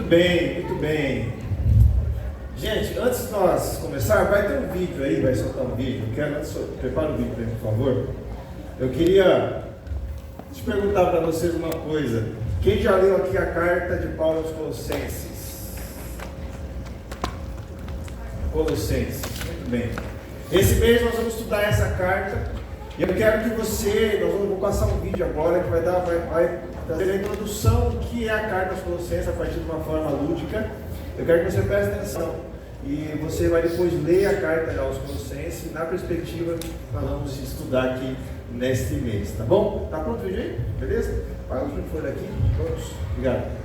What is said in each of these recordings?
bem, muito bem. Gente, antes de nós começar, vai ter um vídeo aí, vai soltar um vídeo. Prepara o vídeo para mim, por favor. Eu queria te perguntar para vocês uma coisa. Quem já leu aqui a carta de Paulo aos Colossenses? Colossenses, muito bem. Esse mês nós vamos estudar essa carta. E eu quero que você, vou passar um vídeo agora que vai trazer a introdução do que é a carta aos Colossenses a partir de uma forma lúdica. Eu quero que você preste atenção e você vai depois ler a carta aos Colossenses na perspectiva que nós vamos estudar aqui neste mês, tá bom? Tá pronto o vídeo aí? Beleza? Para o microfone aqui, prontos? Obrigado.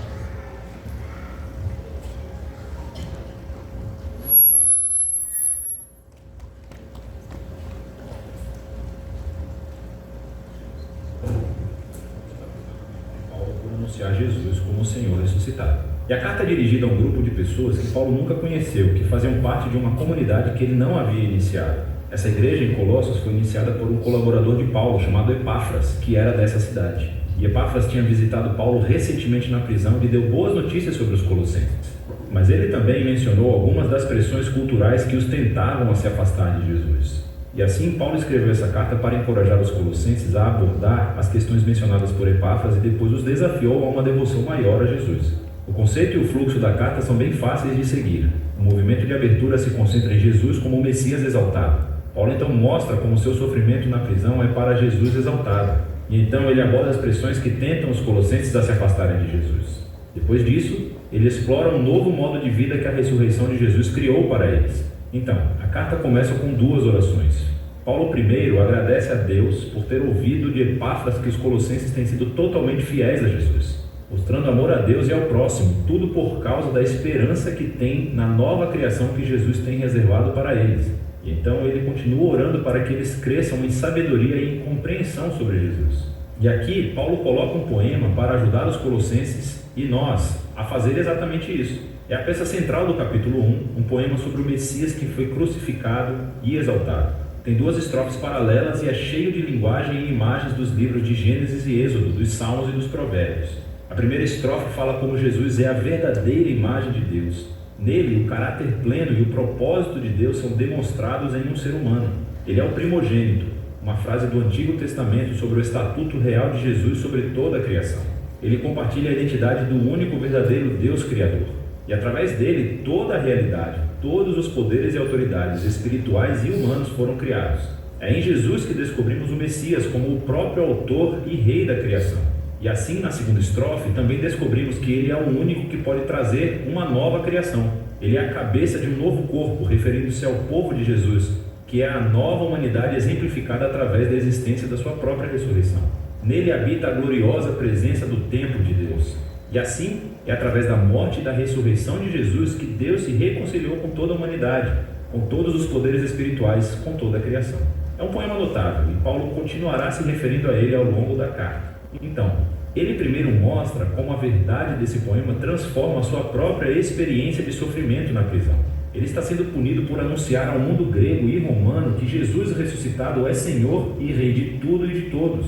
Anunciar Jesus como o Senhor ressuscitado. E a carta é dirigida a um grupo de pessoas que Paulo nunca conheceu, que faziam parte de uma comunidade que ele não havia iniciado. Essa igreja em Colossos foi iniciada por um colaborador de Paulo chamado Epáfras, que era dessa cidade. E Epáfras tinha visitado Paulo recentemente na prisão e deu boas notícias sobre os colossenses. Mas ele também mencionou algumas das pressões culturais que os tentavam a se afastar de Jesus. E assim Paulo escreveu essa carta para encorajar os colossenses a abordar as questões mencionadas por Epáfras e depois os desafiou a uma devoção maior a Jesus. O conceito e o fluxo da carta são bem fáceis de seguir. O movimento de abertura se concentra em Jesus como o Messias exaltado. Paulo então mostra como seu sofrimento na prisão é para Jesus exaltado. E então ele aborda as pressões que tentam os colossenses a se afastarem de Jesus. Depois disso, ele explora um novo modo de vida que a ressurreição de Jesus criou para eles. Então, a carta começa com duas orações. Paulo primeiro agradece a Deus por ter ouvido de Epáfras que os colossenses têm sido totalmente fiéis a Jesus, mostrando amor a Deus e ao próximo, tudo por causa da esperança que tem na nova criação que Jesus tem reservado para eles. E então ele continua orando para que eles cresçam em sabedoria e em compreensão sobre Jesus. E aqui Paulo coloca um poema para ajudar os colossenses e nós a fazer exatamente isso. É a peça central do capítulo 1, um poema sobre o Messias que foi crucificado e exaltado. Tem duas estrofes paralelas e é cheio de linguagem e imagens dos livros de Gênesis e Êxodo, dos Salmos e dos Provérbios. A primeira estrofe fala como Jesus é a verdadeira imagem de Deus. Nele, o caráter pleno e o propósito de Deus são demonstrados em um ser humano. Ele é o primogênito, uma frase do Antigo Testamento sobre o estatuto real de Jesus sobre toda a criação. Ele compartilha a identidade do único verdadeiro Deus Criador. E através dele, toda a realidade, todos os poderes e autoridades espirituais e humanos foram criados. É em Jesus que descobrimos o Messias como o próprio autor e rei da criação. E assim, na segunda estrofe, também descobrimos que ele é o único que pode trazer uma nova criação. Ele é a cabeça de um novo corpo, referindo-se ao povo de Jesus, que é a nova humanidade exemplificada através da existência da sua própria ressurreição. Nele habita a gloriosa presença do templo de Deus. E assim, é através da morte e da ressurreição de Jesus que Deus se reconciliou com toda a humanidade, com todos os poderes espirituais, com toda a criação. É um poema notável e Paulo continuará se referindo a ele ao longo da carta. Então, ele primeiro mostra como a verdade desse poema transforma a sua própria experiência de sofrimento na prisão. Ele está sendo punido por anunciar ao mundo grego e romano que Jesus ressuscitado é Senhor e Rei de tudo e de todos.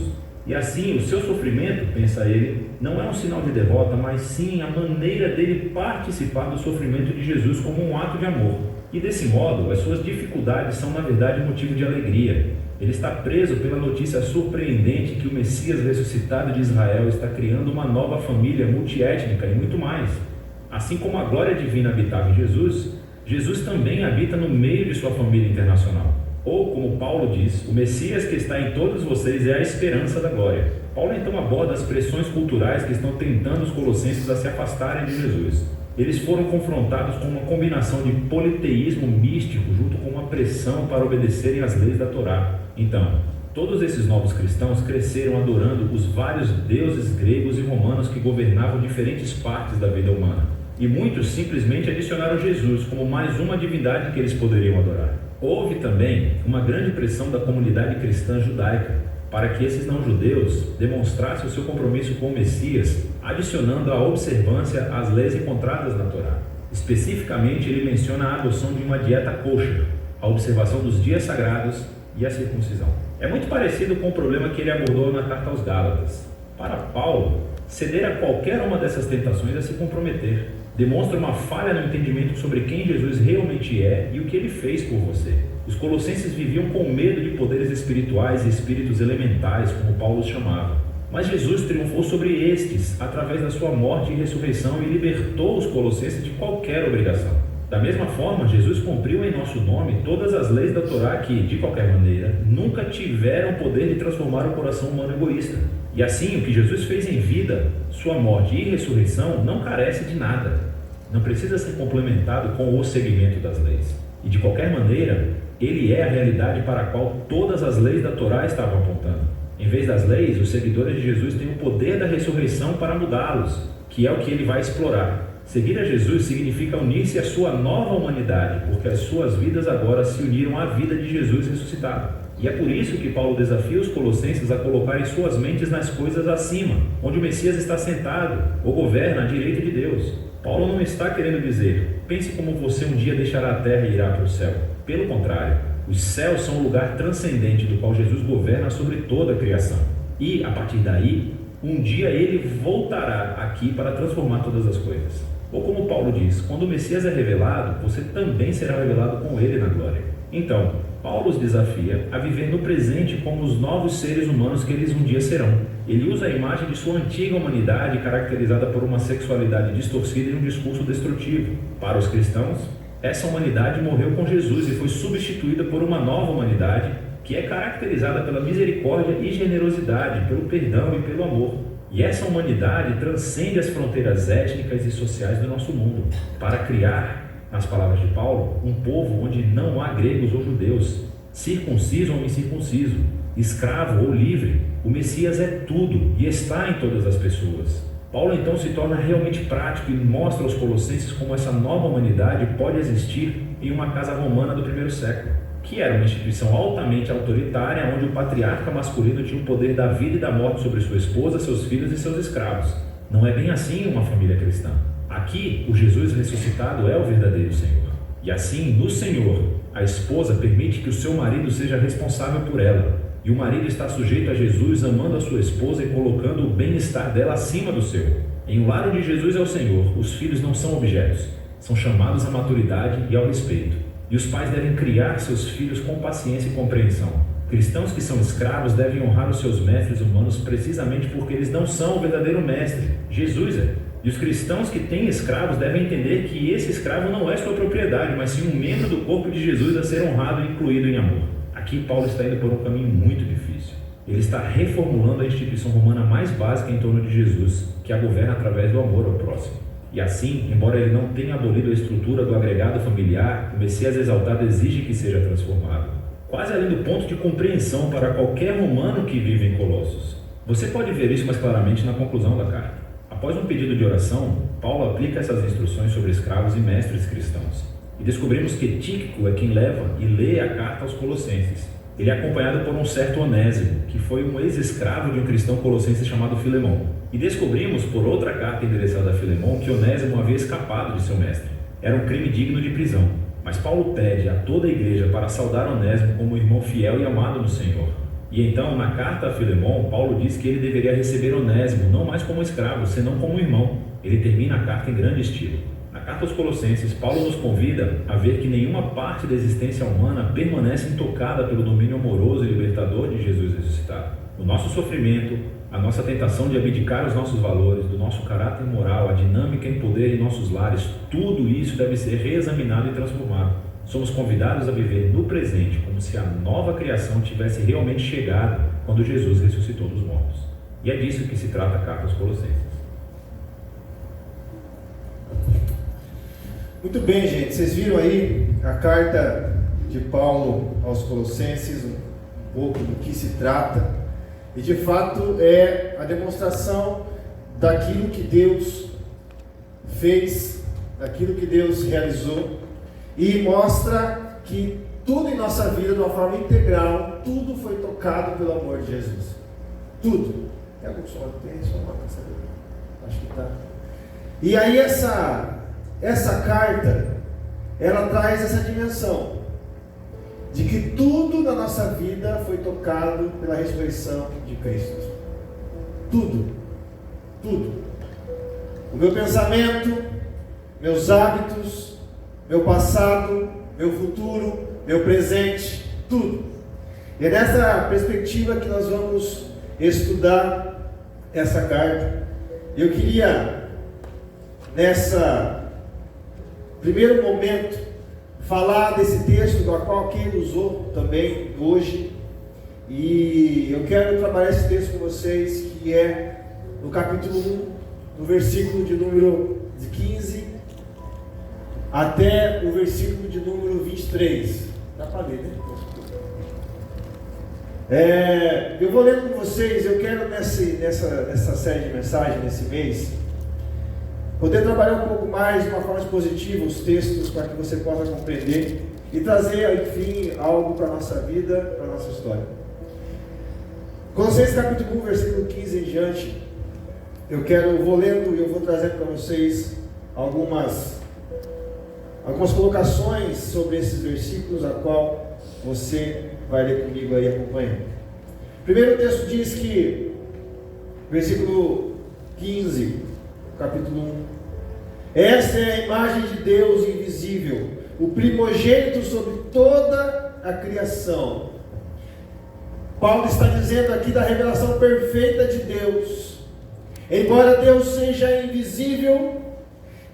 E assim, o seu sofrimento, pensa ele, não é um sinal de derrota, mas sim a maneira dele participar do sofrimento de Jesus como um ato de amor. E desse modo, as suas dificuldades são na verdade motivo de alegria. Ele está preso pela notícia surpreendente que o Messias ressuscitado de Israel está criando uma nova família multiétnica e muito mais. Assim como a glória divina habitava em Jesus, Jesus também habita no meio de sua família internacional. Ou, como Paulo diz, o Messias que está em todos vocês é a esperança da glória. Paulo então aborda as pressões culturais que estão tentando os colossenses a se afastarem de Jesus. Eles foram confrontados com uma combinação de politeísmo místico junto com uma pressão para obedecerem às leis da Torá. Então, todos esses novos cristãos cresceram adorando os vários deuses gregos e romanos que governavam diferentes partes da vida humana. E muitos simplesmente adicionaram Jesus como mais uma divindade que eles poderiam adorar. Houve também uma grande pressão da comunidade cristã judaica para que esses não-judeus demonstrassem o seu compromisso com o Messias, adicionando a observância às leis encontradas na Torá. Especificamente, ele menciona a adoção de uma dieta kosher, a observação dos dias sagrados e a circuncisão. É muito parecido com o problema que ele abordou na carta aos Gálatas. Para Paulo, ceder a qualquer uma dessas tentações é se comprometer. Demonstra uma falha no entendimento sobre quem Jesus realmente é e o que ele fez por você. Os colossenses viviam com medo de poderes espirituais e espíritos elementais, como Paulo os chamava. Mas Jesus triunfou sobre estes através da sua morte e ressurreição e libertou os colossenses de qualquer obrigação. Da mesma forma, Jesus cumpriu em nosso nome todas as leis da Torá que, de qualquer maneira, nunca tiveram poder de transformar o coração humano egoísta. E assim, o que Jesus fez em vida, sua morte e ressurreição, não carece de nada. Não precisa ser complementado com o seguimento das leis. E de qualquer maneira, ele é a realidade para a qual todas as leis da Torá estavam apontando. Em vez das leis, os seguidores de Jesus têm o poder da ressurreição para mudá-los, que é o que ele vai explorar. Seguir a Jesus significa unir-se à sua nova humanidade, porque as suas vidas agora se uniram à vida de Jesus ressuscitado. E é por isso que Paulo desafia os colossenses a colocarem suas mentes nas coisas acima, onde o Messias está sentado ou governa à direita de Deus. Paulo não está querendo dizer, pense como você um dia deixará a terra e irá para o céu. Pelo contrário, os céus são o lugar transcendente do qual Jesus governa sobre toda a criação. E, a partir daí, um dia ele voltará aqui para transformar todas as coisas. Ou como Paulo diz, quando o Messias é revelado, você também será revelado com ele na glória. Então, Paulo os desafia a viver no presente como os novos seres humanos que eles um dia serão. Ele usa a imagem de sua antiga humanidade caracterizada por uma sexualidade distorcida e um discurso destrutivo. Para os cristãos, essa humanidade morreu com Jesus e foi substituída por uma nova humanidade que é caracterizada pela misericórdia e generosidade, pelo perdão e pelo amor. E essa humanidade transcende as fronteiras étnicas e sociais do nosso mundo para criar, nas palavras de Paulo, um povo onde não há gregos ou judeus, circunciso ou incircunciso, escravo ou livre. O Messias é tudo e está em todas as pessoas. Paulo então se torna realmente prático e mostra aos colossenses como essa nova humanidade pode existir em uma casa romana do primeiro século, que era uma instituição altamente autoritária, onde o patriarca masculino tinha o poder da vida e da morte sobre sua esposa, seus filhos e seus escravos. Não é bem assim uma família cristã. Aqui, o Jesus ressuscitado é o verdadeiro Senhor. E assim, no Senhor, a esposa permite que o seu marido seja responsável por ela. E o marido está sujeito a Jesus, amando a sua esposa e colocando o bem-estar dela acima do seu. Em um lar onde Jesus é o Senhor, os filhos não são objetos, são chamados à maturidade e ao respeito. E os pais devem criar seus filhos com paciência e compreensão. Cristãos que são escravos devem honrar os seus mestres humanos precisamente porque eles não são o verdadeiro mestre, Jesus é. E os cristãos que têm escravos devem entender que esse escravo não é sua propriedade, mas sim um membro do corpo de Jesus a ser honrado e incluído em amor. Aqui Paulo está indo por um caminho muito difícil. Ele está reformulando a instituição romana mais básica em torno de Jesus, que a governa através do amor ao próximo. E assim, embora ele não tenha abolido a estrutura do agregado familiar, o Messias exaltado exige que seja transformado, quase além do ponto de compreensão para qualquer romano que vive em Colossos. Você pode ver isso mais claramente na conclusão da carta. Após um pedido de oração, Paulo aplica essas instruções sobre escravos e mestres cristãos. E descobrimos que Tíquico é quem leva e lê a carta aos Colossenses. Ele é acompanhado por um certo Onésimo, que foi um ex-escravo de um cristão colossense chamado Filemão. E descobrimos por outra carta endereçada a Filemão que Onésimo havia escapado de seu mestre. Era um crime digno de prisão. Mas Paulo pede a toda a igreja para saudar Onésimo como irmão fiel e amado no Senhor. E então, na carta a Filemão, Paulo diz que ele deveria receber Onésimo não mais como escravo, senão como irmão. Ele termina a carta em grande estilo. Na carta aos Colossenses, Paulo nos convida a ver que nenhuma parte da existência humana permanece intocada pelo domínio amoroso e libertador de Jesus ressuscitado. O nosso sofrimento, a nossa tentação de abdicar os nossos valores, do nosso caráter moral, a dinâmica em poder em nossos lares, tudo isso deve ser reexaminado e transformado. Somos convidados a viver no presente, como se a nova criação tivesse realmente chegado quando Jesus ressuscitou dos mortos. E é disso que se trata a carta aos Colossenses. Muito bem, gente. Vocês viram aí a carta de Paulo aos Colossenses, um pouco do que se trata. E de fato é a demonstração daquilo que Deus fez, daquilo que Deus realizou. E mostra que tudo em nossa vida, de uma forma integral, tudo foi tocado pelo amor de Jesus. Tudo. Tem algum som? Tem som lá, acho que está. E aí essa carta, ela traz essa dimensão de que tudo na nossa vida foi tocado pela ressurreição de Cristo. Tudo. Tudo. O meu pensamento, meus hábitos, meu passado, meu futuro, meu presente, tudo. E é nessa perspectiva que nós vamos estudar essa carta. Eu queria, nessa primeiro momento, falar desse texto do qual quem usou também hoje. E eu quero trabalhar esse texto com vocês, que é no capítulo 1, no versículo de número 15 até o versículo de número 23. Dá para ler, né? Eu vou lendo com vocês. Eu quero nessa série de mensagens, nesse mês, poder trabalhar um pouco mais, de uma forma positiva, os textos, para que você possa compreender e trazer, enfim, algo para a nossa vida, para a nossa história. Colossenses capítulo 1, versículo 15 em diante, eu vou lendo e eu vou trazendo para vocês algumas colocações sobre esses versículos, a qual você vai ler comigo aí acompanhando. Primeiro o texto diz que, versículo 15, capítulo 1: esta é a imagem de Deus invisível, o primogênito sobre toda a criação. Paulo está dizendo aqui da revelação perfeita de Deus. Embora Deus seja invisível,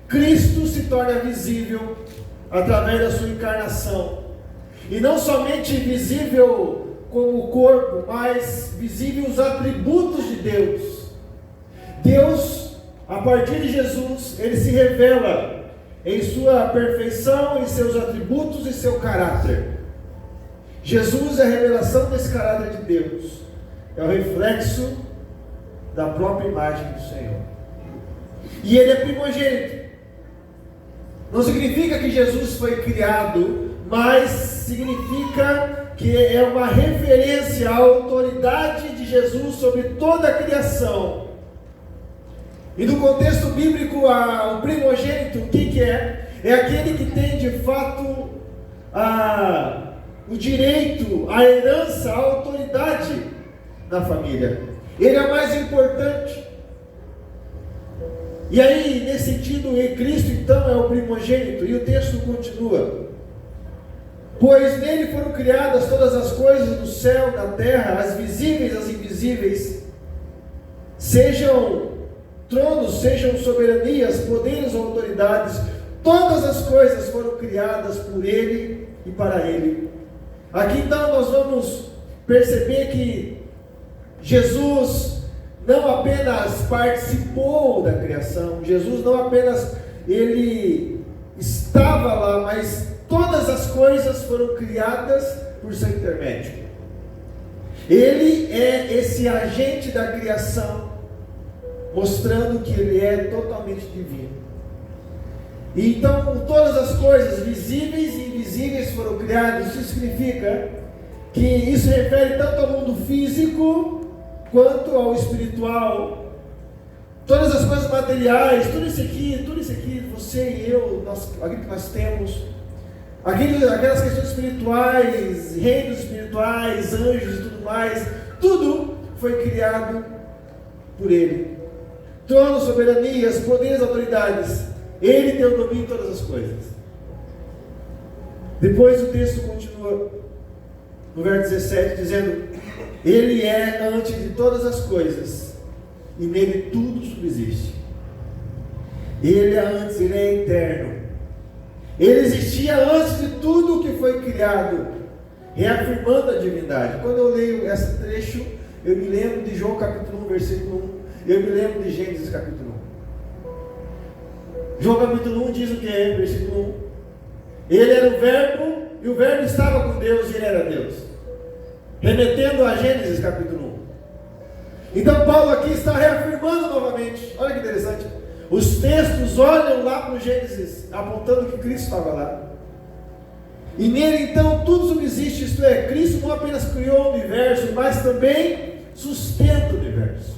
Cristo se torna visível através da sua encarnação. E não somente visível como o corpo, mas visível os atributos de Deus. Deus, a partir de Jesus, ele se revela em sua perfeição, em seus atributos e seu caráter. Jesus é a revelação desse caráter de Deus. É o reflexo da própria imagem do Senhor. E ele é primogênito. Não significa que Jesus foi criado, mas significa que é uma referência à autoridade de Jesus sobre toda a criação. E no contexto bíblico, o primogênito, o que é? É aquele que tem de fato o direito, a herança, a autoridade na família. Ele é o mais importante. E aí, nesse sentido, em Cristo então é o primogênito. E o texto continua: pois nele foram criadas todas as coisas do céu, da terra, as visíveis, as invisíveis, sejam tronos, sejam soberanias, poderes ou autoridades, todas as coisas foram criadas por ele e para ele. Aqui então nós vamos perceber que Jesus não apenas participou da criação, Jesus não apenas ele estava lá, mas todas as coisas foram criadas por seu intermédio. Ele é esse agente da criação, mostrando que ele é totalmente divino. E então todas as coisas visíveis e invisíveis foram criadas. Isso significa que isso refere tanto ao mundo físico quanto ao espiritual. Todas as coisas materiais, tudo isso aqui, você e eu, aquilo que nós temos, aquelas questões espirituais, reinos espirituais, anjos e tudo mais, tudo foi criado por ele. Tronos, soberanias, poderes, autoridades, ele tem o domínio de todas as coisas. Depois o texto continua no verso 17 dizendo: ele é antes de todas as coisas e nele tudo subsiste. Ele é antes, ele é eterno. Ele existia antes de tudo que foi criado, reafirmando a divindade. Quando eu leio esse trecho, eu me lembro de João capítulo 1, versículo 1. Eu me lembro de Gênesis capítulo 1. João capítulo 1 diz o que é? Versículo 1. Ele era o verbo, e o verbo estava com Deus, e ele era Deus. Remetendo a Gênesis capítulo 1. Então Paulo aqui está reafirmando novamente. Olha que interessante. Os textos olham lá para o Gênesis, apontando que Cristo estava lá. E nele então tudo subsiste, isto é, Cristo não apenas criou o universo, mas também sustenta o universo.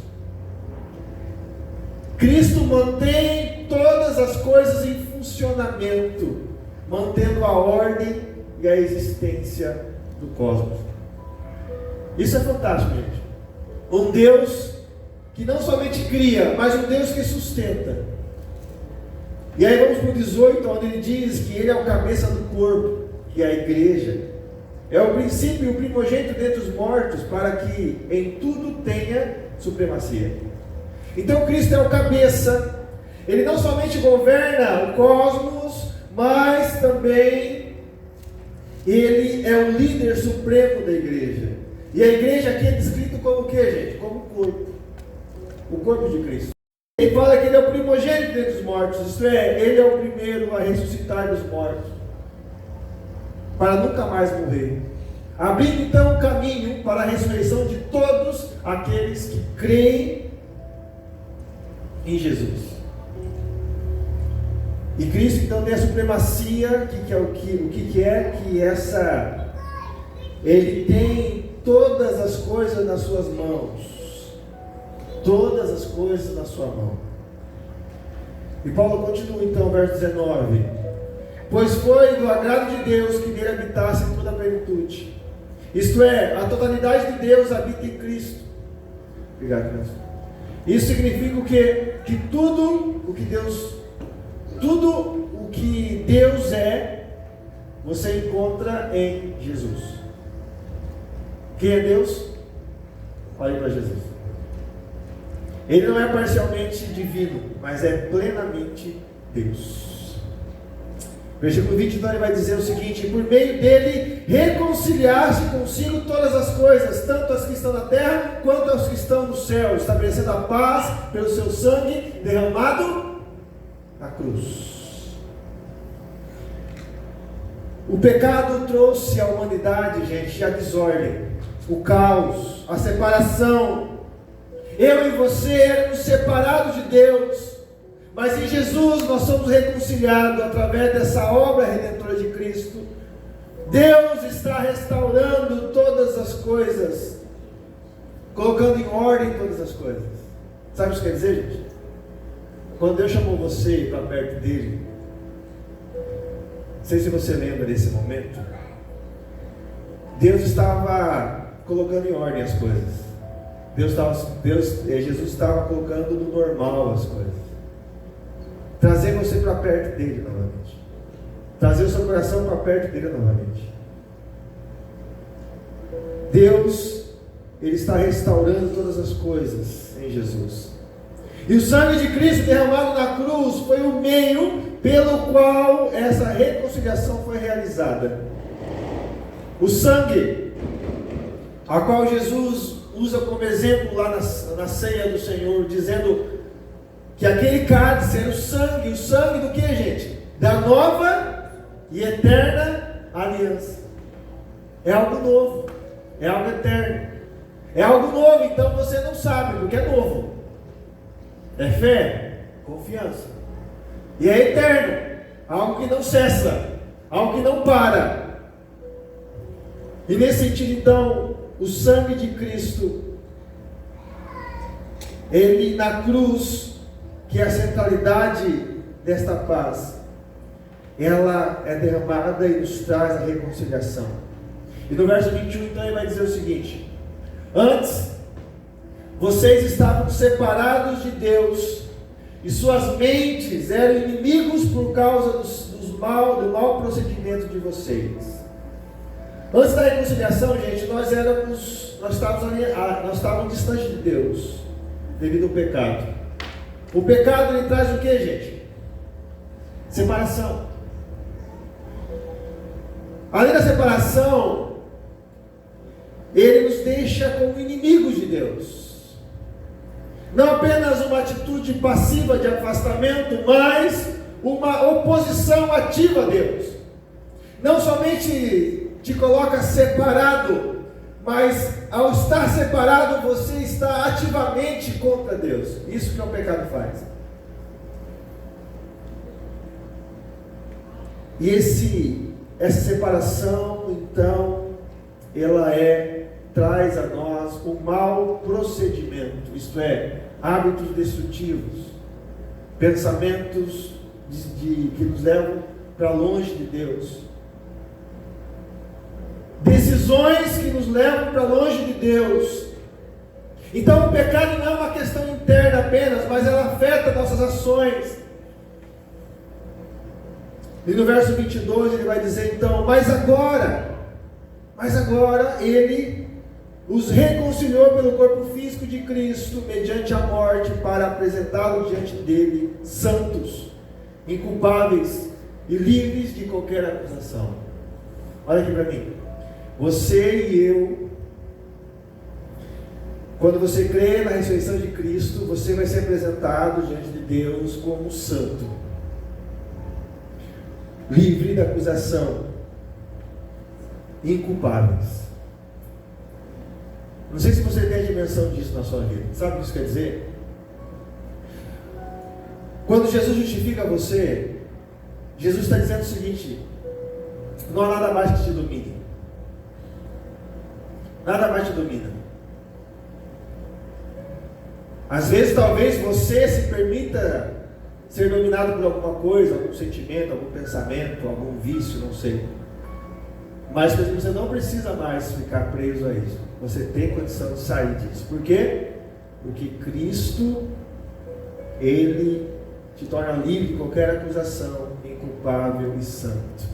Cristo mantém todas as coisas em funcionamento, mantendo a ordem e a existência do cosmos. Isso é fantástico, gente. Um Deus que não somente cria, mas um Deus que sustenta. E aí vamos para o 18, onde ele diz que ele é o cabeça do corpo, que é a igreja. É o princípio e o primogênito dentre os mortos, para que em tudo tenha supremacia. Então Cristo é o cabeça. Ele não somente governa o cosmos, mas também ele é o líder supremo da igreja. E a igreja aqui é descrito como o que, gente? Como o corpo. O corpo de Cristo. Ele fala que ele é o primogênito dentre os mortos, isto é, ele é o primeiro a ressuscitar dos mortos, para nunca mais morrer, abrindo então o caminho para a ressurreição de todos aqueles que creem em Jesus. E Cristo então tem a supremacia, ele tem todas as coisas nas suas mãos. Todas as coisas na sua mão. E Paulo continua então, verso 19: pois foi do agrado de Deus que nele habitasse toda a plenitude, isto é, a totalidade de Deus habita em Cristo. Obrigado, Deus. Isso significa o quê? Que tudo o que Deus é, você encontra em Jesus. Quem é Deus? Olhe para Jesus. Ele não é parcialmente divino, mas é plenamente Deus. Versículo 22 ele vai dizer o seguinte: por meio dele reconciliar-se consigo todas as coisas, tanto as que estão na terra quanto as que estão no céu, estabelecendo a paz pelo seu sangue derramado na cruz. O pecado trouxe à humanidade, gente, a desordem, o caos, a separação. Eu e você éramos separados de Deus, mas em Jesus nós somos reconciliados através dessa obra redentora de Cristo. Deus está restaurando todas as coisas, colocando em ordem todas as coisas. Sabe o que isso quer dizer, gente? Quando Deus chamou você para perto dele, não sei se você lembra desse momento, Deus estava colocando em ordem as coisas. Jesus estava colocando no normal as coisas, trazer você para perto dele novamente, trazer o seu coração para perto dele novamente. Deus, ele está restaurando todas as coisas em Jesus, e o sangue de Cristo derramado na cruz foi o meio pelo qual essa reconciliação foi realizada. O sangue a qual Jesus usa como exemplo lá na ceia do Senhor, dizendo que aquele cálice era o sangue do que, gente? Da nova e eterna aliança. É algo novo, é algo eterno, é algo novo. Então você não sabe porque é novo. É fé, confiança, e é eterno, algo que não cessa, algo que não para. E nesse sentido então, o sangue de Cristo, ele na cruz, que é a centralidade desta paz, ela é derramada e nos traz a reconciliação. E no verso 21 então ele vai dizer o seguinte: antes vocês estavam separados de Deus, e suas mentes eram inimigos por causa do mau procedimento de vocês. Antes da reconciliação, gente, nós estávamos distantes de Deus, devido ao pecado. O pecado, ele traz o que, gente? Separação. Além da separação, ele nos deixa como inimigos de Deus. Não apenas uma atitude passiva de afastamento, mas uma oposição ativa a Deus. Não somente te coloca separado, mas ao estar separado, você está ativamente contra Deus. Isso que o pecado faz. E essa separação, então, ela traz a nós um mau procedimento, isto é, hábitos destrutivos, pensamentos que nos levam para longe de Deus, decisões que nos levam para longe de Deus. Então o pecado não é uma questão interna apenas, mas ela afeta nossas ações. E no verso 22 ele vai dizer então, mas agora ele os reconciliou pelo corpo físico de Cristo, mediante a morte, para apresentá-lo diante dele, santos, inculpáveis e livres de qualquer acusação. Olha aqui para mim. Você e eu, quando você crê na ressurreição de Cristo, você vai ser apresentado diante de Deus como santo, livre da acusação, inculpáveis. Não sei se você tem a dimensão disso na sua vida. Sabe o que isso quer dizer? Quando Jesus justifica você, Jesus está dizendo o seguinte: não há nada mais que te domine. Nada mais te domina. Às vezes, talvez você se permita ser dominado por alguma coisa, algum sentimento, algum pensamento, algum vício, não sei. Mas você não precisa mais ficar preso a isso. Você tem condição de sair disso. Por quê? Porque Cristo, Ele te torna livre de qualquer acusação, inculpável e santo.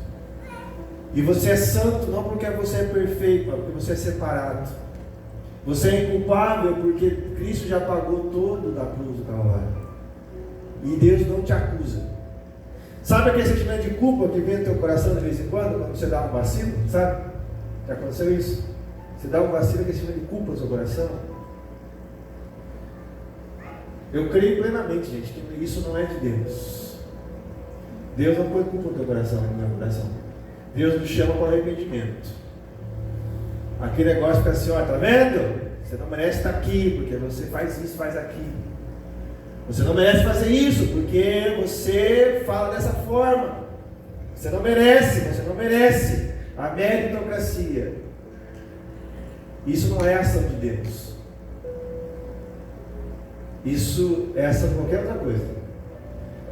E você é santo não porque você é perfeito, mas porque você é separado. Você é inculpável porque Cristo já pagou todo da cruz do Calvário. E Deus não te acusa. Sabe aquele sentimento de culpa que vem no teu coração de vez em quando você dá um vacilo? Sabe? Já aconteceu isso? Você dá um vacilo, aquele sentimento de culpa no seu coração? Eu creio plenamente, gente, que isso não é de Deus. Deus não põe culpa no teu coração, no meu coração. Deus nos chama para o arrependimento. Aquele negócio fica assim, ó, tá vendo? Você não merece estar aqui, porque você faz isso, faz aquilo. Você não merece fazer isso, porque você fala dessa forma. Você não merece. A meritocracia. Isso não é ação de Deus. Isso é ação de qualquer outra coisa.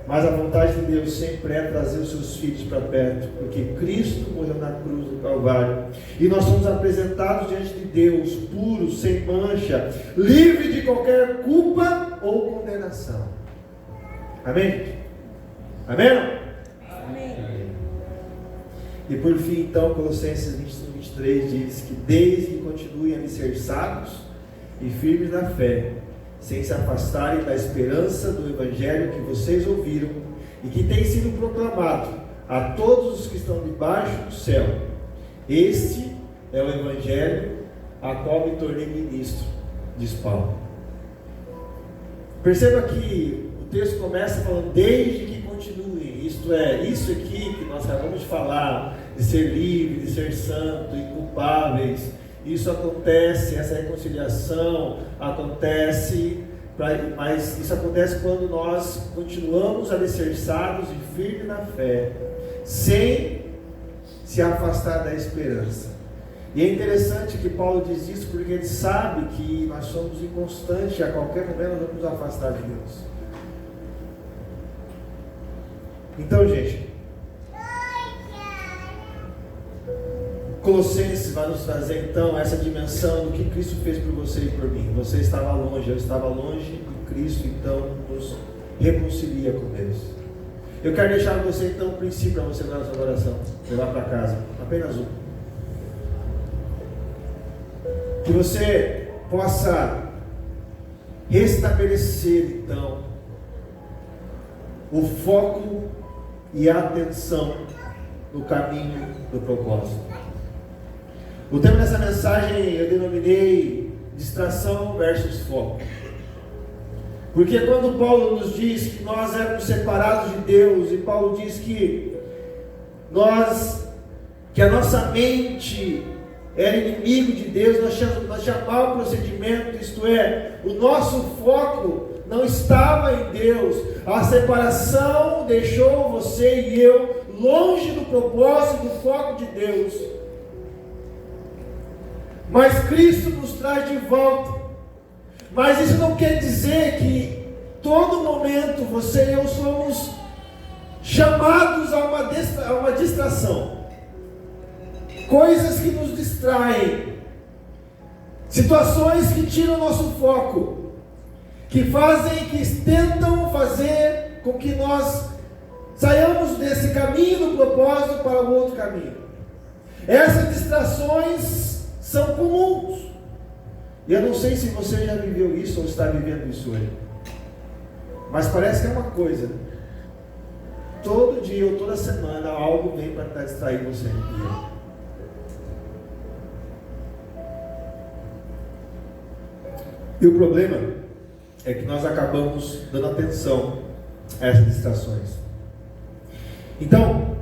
Mas a vontade de Deus sempre é trazer os seus filhos para perto, porque Cristo morreu na cruz do Calvário. E nós somos apresentados diante de Deus, puros, sem mancha, livre de qualquer culpa ou condenação. Amém? Amém? Amém. E por fim, então, Colossenses 21, 23 diz que desde que continuem alicerçados e firmes na fé, sem se afastarem da esperança do Evangelho que vocês ouviram e que tem sido proclamado a todos os que estão debaixo do céu. Este é o Evangelho a qual me tornei ministro, diz Paulo. Perceba que o texto começa falando desde que continuem, isto é, isso aqui que nós acabamos de falar, de ser livre, de ser santo, inculpáveis. Isso acontece, essa reconciliação acontece, mas isso acontece quando nós continuamos alicerçados e firmes na fé, sem se afastar da esperança. E é interessante que Paulo diz isso porque ele sabe que nós somos inconstantes e a qualquer momento nós vamos nos afastar de Deus. Então, gente, Colossenses vai nos trazer então essa dimensão do que Cristo fez por você e por mim. Você estava longe, eu estava longe, e Cristo então nos reconcilia com Deus. Eu quero deixar você então um princípio para você na sua oração, levar para casa, apenas um. Que você possa restabelecer então o foco e a atenção no caminho do propósito. O tema dessa mensagem eu denominei distração versus foco. Porque quando Paulo nos diz que nós éramos separados de Deus, e Paulo diz que a nossa mente era inimigo de Deus, nós tínhamos mau procedimento, isto é, o nosso foco não estava em Deus. A separação deixou você e eu longe do propósito, do foco de Deus. Mas Cristo nos traz de volta. Mas isso não quer dizer que todo momento você e eu somos chamados a uma distração. Coisas que nos distraem, situações que tiram o nosso foco, que tentam fazer com que nós saiamos desse caminho do propósito para o outro caminho. Essas distrações são comuns. E eu não sei se você já viveu isso ou está vivendo isso hoje. Mas parece que é uma coisa. Todo dia ou toda semana algo vem para tentar distrair você. E o problema é que nós acabamos dando atenção a essas distrações. Então,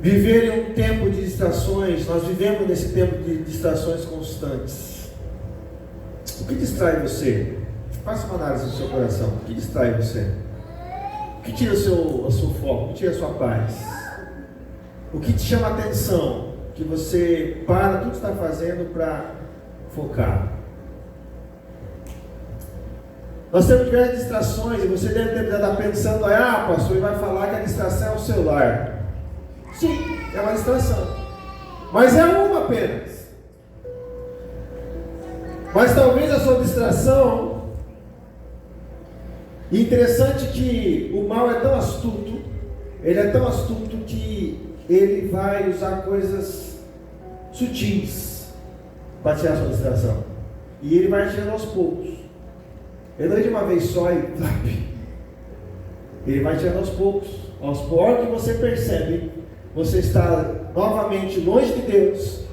viver em um tempo de distrações, nós vivemos nesse tempo de distrações constantes. O que distrai você? Faça uma análise do seu coração. O que distrai você? O que tira o seu foco? O que tira a sua paz? O que te chama a atenção? Que você para tudo que está fazendo para focar. Nós temos diversas distrações e você deve estar pensando, pastor, ele vai falar que a distração é o celular. Sim, é uma distração. Mas é uma apenas. Mas talvez a sua distração... E interessante que o mal é tão astuto, ele é tão astuto que ele vai usar coisas sutis para tirar a sua distração. E ele vai tirando aos poucos. Ele não é de uma vez só e ele vai tirando aos poucos. Aos poucos que você percebe, você está novamente longe de Deus.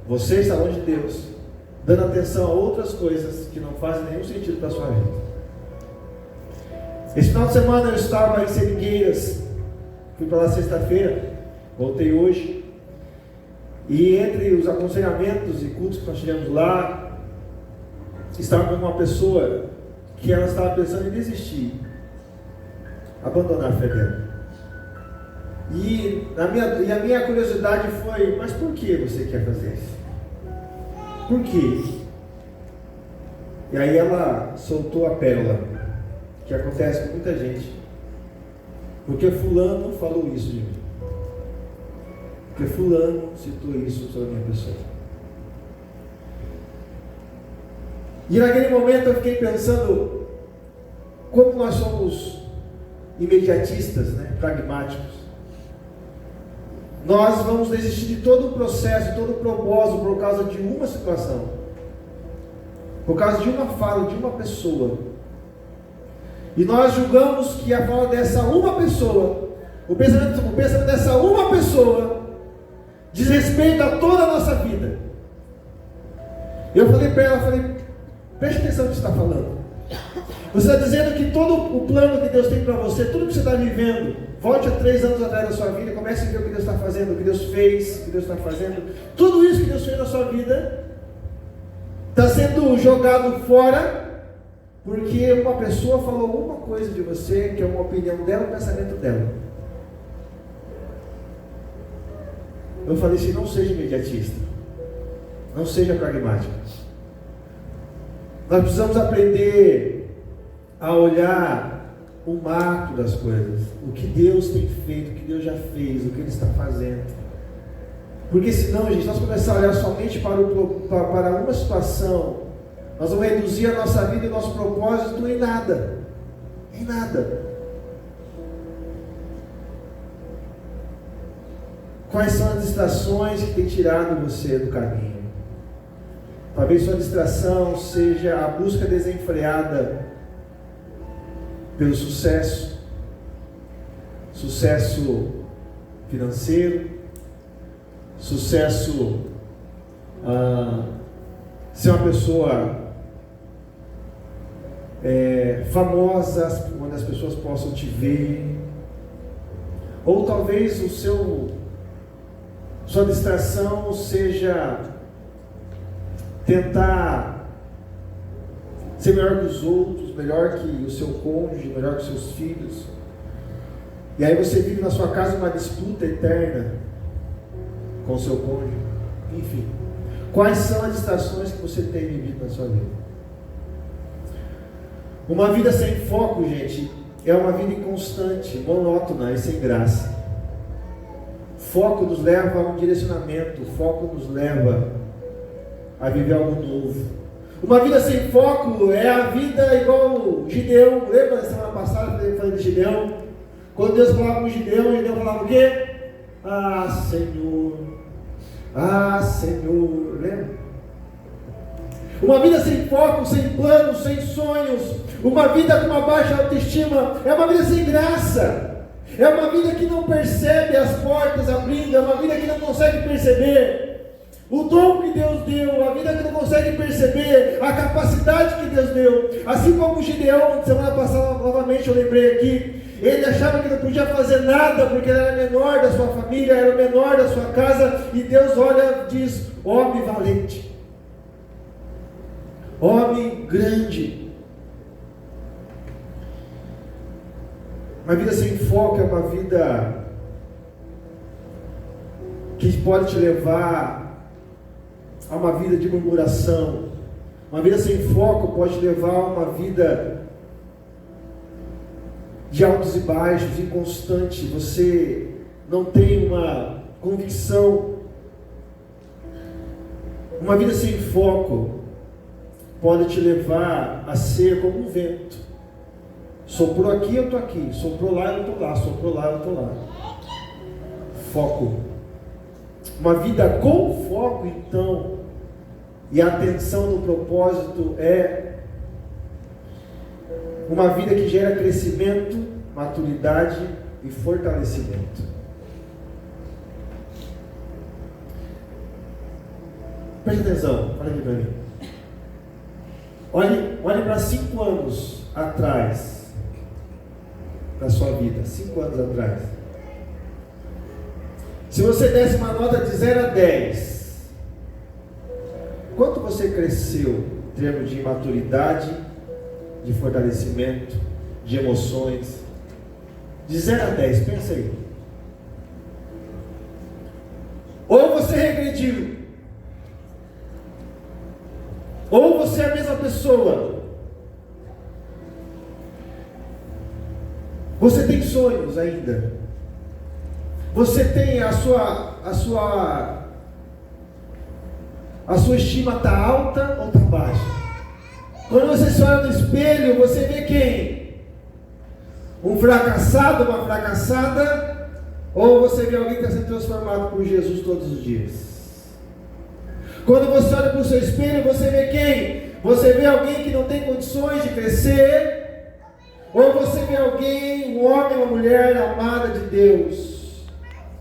Você está longe de Deus, dando atenção a outras coisas que não fazem nenhum sentido para a sua vida. Esse final de semana eu estava em Seringueiras, fui para lá sexta-feira, voltei hoje, e entre os aconselhamentos e cultos que nós tivemos lá, estava com uma pessoa que ela estava pensando em desistir, abandonar a fé dela. E a minha curiosidade foi, mas por que você quer fazer isso? Por quê? E aí ela soltou a pérola, que acontece com muita gente. Porque fulano falou isso de mim. Porque fulano citou isso sobre a minha pessoa. E naquele momento eu fiquei pensando, como nós somos imediatistas, pragmáticos. Nós vamos desistir de todo o processo, todo o propósito por causa de uma situação. Por causa de uma fala, de uma pessoa. E nós julgamos que a fala dessa uma pessoa, o pensamento dessa uma pessoa, diz respeito a toda a nossa vida. Eu falei para ela, preste atenção no que você está falando. Você está dizendo que todo o plano que Deus tem para você, tudo que você está vivendo, volte a 3 anos atrás da sua vida, comece a ver o que Deus está fazendo, o que Deus fez, o que Deus está fazendo. Tudo isso que Deus fez na sua vida está sendo jogado fora, porque uma pessoa falou uma coisa de você, que é uma opinião dela, um pensamento dela. Eu falei assim, não seja imediatista, não seja pragmático. Nós precisamos aprender a olhar o macro das coisas, o que Deus tem feito, o que Deus já fez, o que Ele está fazendo. Porque senão, gente, nós começarmos a olhar somente para uma situação, nós vamos reduzir a nossa vida e o nosso propósito em nada. Em nada. Quais são as distrações que têm tirado você do caminho? Talvez sua distração seja a busca desenfreada pelo sucesso financeiro, sucesso, ser uma pessoa famosa, onde as pessoas possam te ver, ou talvez sua distração seja tentar ser melhor que os outros, melhor que o seu cônjuge, melhor que os seus filhos, e aí você vive na sua casa uma disputa eterna com o seu cônjuge. Enfim, quais são as distrações que você tem vivido na sua vida? Uma vida sem foco, gente, é uma vida inconstante, monótona e sem graça. Foco nos leva a um direcionamento, foco nos leva a viver algo novo. Uma vida sem foco é a vida igual o Gideão. Lembra da semana passada, de Gideão. Quando Deus falava com Gideão falava o quê? Senhor, lembra? Uma vida sem foco, sem planos, sem sonhos, uma vida com uma baixa autoestima, é uma vida sem graça, é uma vida que não percebe as portas abrindo, é uma vida que não consegue perceber o dom que Deus deu, a vida que não consegue perceber a capacidade que Deus deu. Assim como Gideão, semana passada novamente eu lembrei aqui, ele achava que não podia fazer nada porque ele era menor da sua família, era o menor da sua casa, e Deus olha e diz: homem valente, homem grande. Uma vida sem foco é uma vida que pode te levar a uma vida de murmuração. Uma vida sem foco pode te levar a uma vida de altos e baixos, inconstante. Você não tem uma convicção. Uma vida sem foco pode te levar a ser como um vento. Soprou aqui, eu estou aqui. Soprou lá, eu estou lá. Soprou lá, eu estou lá. Foco. Uma vida com foco, então, e atenção no propósito, é uma vida que gera crescimento, maturidade e fortalecimento. Preste atenção, olha aqui para mim. Olhe para 5 anos atrás da sua vida, 5 anos atrás. Se você desse uma nota de 0 a 10, quanto você cresceu em termos de maturidade, de fortalecimento, de emoções? De 0 a 10, pensa aí. Ou você regrediu, ou você é a mesma pessoa. Você tem sonhos ainda. Você tem a sua estima está alta ou está baixa? Quando você se olha no espelho, você vê quem? Um fracassado, uma fracassada? Ou você vê alguém que está sendo transformado por Jesus todos os dias? Quando você olha para o seu espelho, você vê quem? Você vê alguém que não tem condições de crescer? Ou você vê alguém, um homem, uma mulher amada de Deus,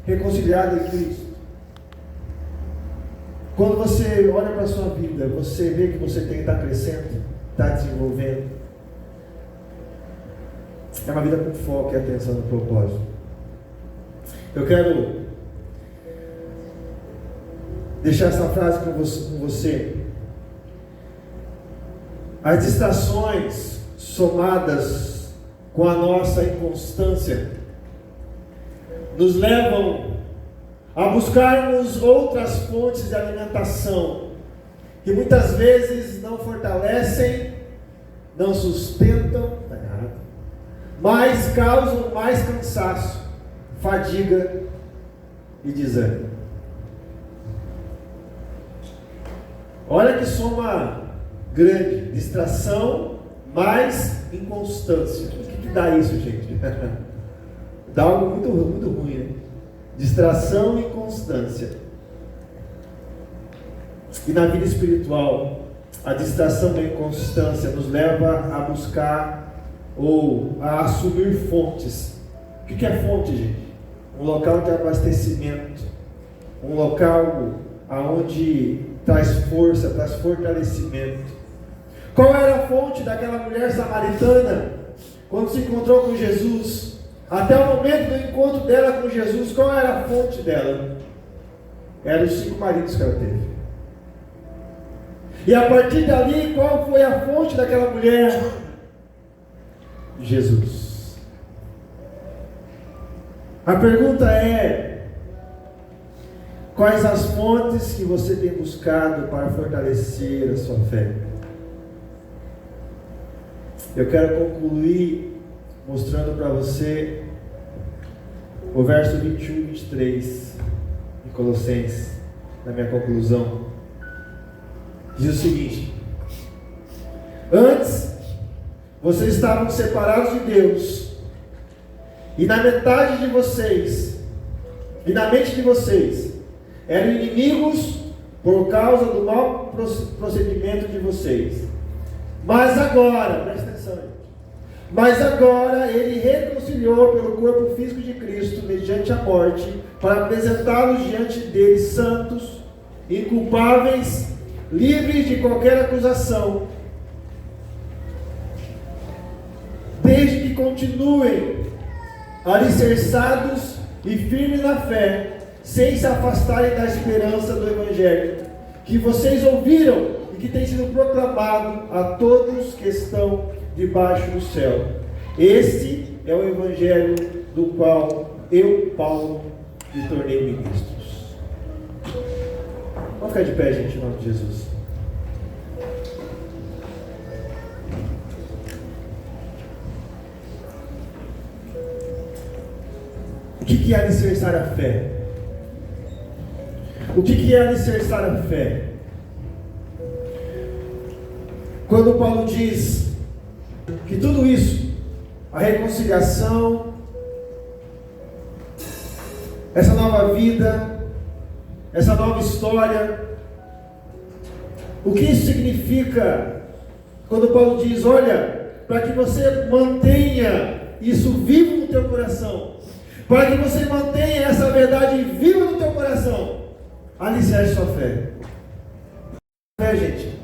reconciliada em Cristo? Quando você olha para a sua vida, você vê que você tem que estar crescendo, está desenvolvendo. É uma vida com foco e atenção no propósito. Eu quero deixar essa frase com você. As distrações somadas com a nossa inconstância nos levam a buscarmos outras fontes de alimentação, que muitas vezes não fortalecem, não sustentam, mas causam mais cansaço, fadiga e desânimo. Olha que soma grande: distração mais inconstância. O que dá isso, gente? Dá algo muito ruim, né? Distração e inconstância. E na vida espiritual, a distração e a inconstância nos leva a buscar ou a assumir fontes. O que é fonte, gente? Um local de abastecimento, um local onde traz força, traz fortalecimento. Qual era a fonte daquela mulher samaritana quando se encontrou com Jesus? Até o momento do encontro dela com Jesus, qual era a fonte dela? Eram os 5 maridos que ela teve. E a partir dali, qual foi a fonte daquela mulher? Jesus. A pergunta é: quais as fontes que você tem buscado para fortalecer a sua fé? Eu quero concluir mostrando para você o verso 21 e 23 em Colossenses, na minha conclusão. Diz o seguinte: antes vocês estavam separados de Deus, e na metade de vocês, e na mente de vocês, eram inimigos por causa do mau procedimento de vocês. Mas agora, presta atenção, mas agora ele reconciliou pelo corpo físico de Cristo, mediante a morte, para apresentá-los diante dele santos, inculpáveis, livres de qualquer acusação, desde que continuem alicerçados e firmes na fé, sem se afastarem da esperança do Evangelho, que vocês ouviram e que tem sido proclamado a todos que estão debaixo do céu. Este é o Evangelho do qual eu, Paulo, me tornei ministros. Vamos ficar de pé, gente, em nome de Jesus. O que é alicerçar a fé? O que é alicerçar a fé? Quando Paulo diz que tudo isso, a reconciliação, essa nova vida, essa nova história, o que isso significa? Quando Paulo diz, olha, para que você mantenha isso vivo no teu coração, para que você mantenha essa verdade viva no teu coração, alicerce sua fé. Fé, gente,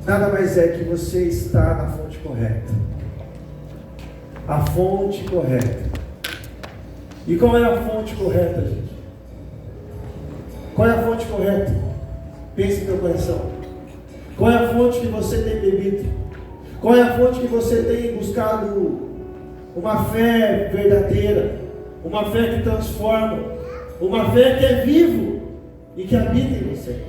nada mais é que você está na fonte correta. A fonte correta. E qual é a fonte correta, gente? Qual é a fonte correta? Pense no teu coração. Qual é a fonte que você tem bebido? Qual é a fonte que você tem buscado uma fé verdadeira? Uma fé que transforma, uma fé que é vivo e que habita em você.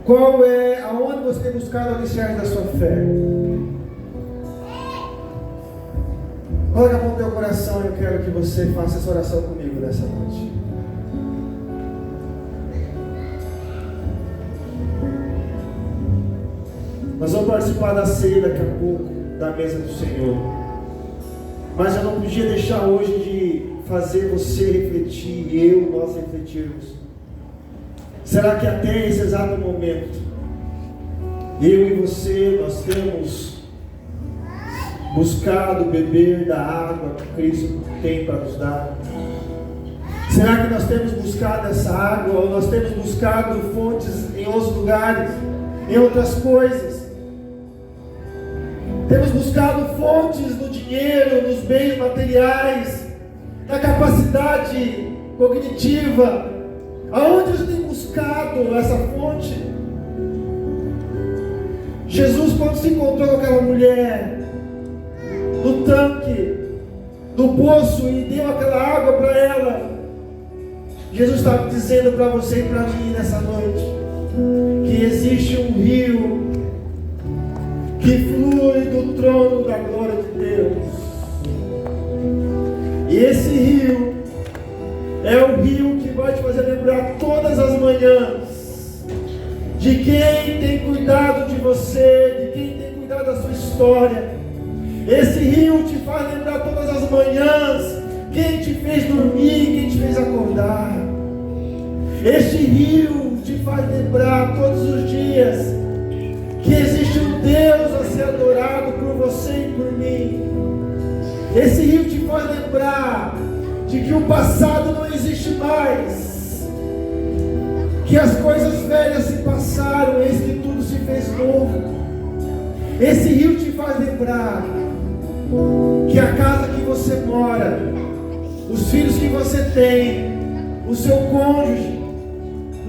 Qual é, aonde você tem buscado o alicerce da sua fé? Coloque a mão no teu coração e eu quero que você faça essa oração comigo nessa noite. Nós vamos participar da ceia daqui a pouco, da mesa do Senhor, mas eu não podia deixar hoje de fazer você refletir e nós refletirmos. Será que até esse exato momento eu e você nós temos buscado beber da água que Cristo tem para nos dar? Será que nós temos buscado essa água ou nós temos buscado fontes em outros lugares, em outras coisas? Temos buscado fontes no dinheiro, nos bens materiais, na capacidade cognitiva. Aonde você tem buscado essa fonte? Jesus, quando se encontrou com aquela mulher no tanque, no poço, e deu aquela água para ela, Jesus estava dizendo para você e para mim nessa noite que existe um rio que flui do trono da glória de Deus. E esse rio é o rio que vai te fazer lembrar todas as manhãs de quem tem cuidado de você, de quem tem cuidado da sua história. Esse rio te faz lembrar todas as manhãs quem te fez dormir, quem te fez acordar. Este rio te faz lembrar todos os dias que existe um Deus a ser adorado por você e por mim. Esse rio te faz lembrar de que o passado não existe mais, que as coisas velhas se passaram, eis que tudo se fez novo. Esse rio te faz lembrar que a casa que você mora, os filhos que você tem, o seu cônjuge,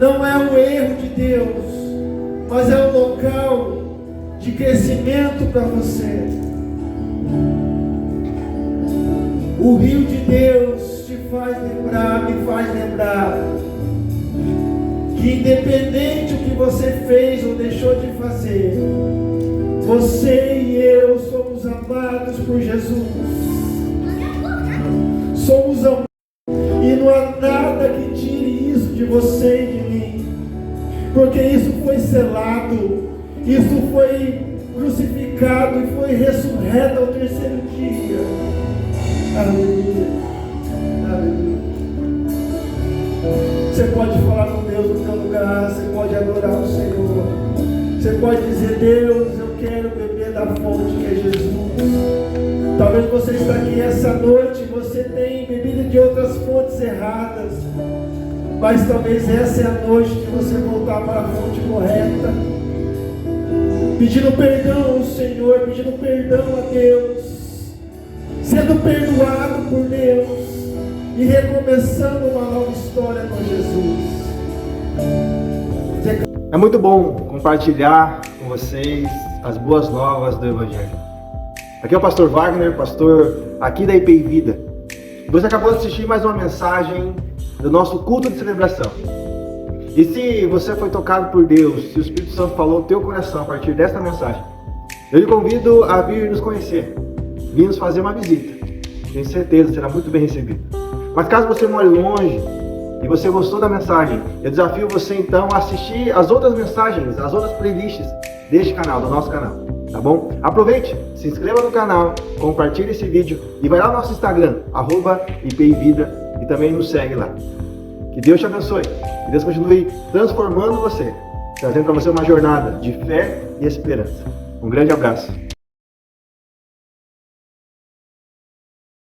não é um erro de Deus, mas é um local de crescimento para você. O rio de Deus te faz lembrar, me faz lembrar, que independente do que você fez ou deixou de fazer, você e eu somos amados por Jesus. Somos amados e não há nada que tire isso de você e de mim, porque isso foi selado, isso foi crucificado e foi ressurreto ao terceiro dia. Aleluia. Aleluia. Você pode falar com Deus no seu lugar, você pode adorar o Senhor. Você pode dizer: Deus, eu quero beber da fonte que é Jesus. Talvez você está aqui essa noite, você tem bebido de outras fontes erradas, mas talvez essa é a noite de você voltar para a fonte correta, pedindo perdão ao Senhor, pedindo perdão a Deus, sendo perdoado por Deus e recomeçando uma nova história com Jesus. É muito bom compartilhar com vocês as boas novas do Evangelho. Aqui é o pastor Wagner, pastor aqui da IPI Vida. Você acabou de assistir mais uma mensagem do nosso culto de celebração. E se você foi tocado por Deus, se o Espírito Santo falou no teu coração a partir desta mensagem, eu lhe convido a vir nos conhecer, vir nos fazer uma visita. Tenho certeza, será muito bem recebido. Mas caso você more longe e você gostou da mensagem, eu desafio você então a assistir as outras mensagens, as outras playlists deste canal, do nosso canal, tá bom? Aproveite, se inscreva no canal, compartilhe esse vídeo e vai lá no nosso Instagram, @IPIVida, e também nos segue lá. Que Deus te abençoe, que Deus continue transformando você, trazendo para você uma jornada de fé e esperança. Um grande abraço.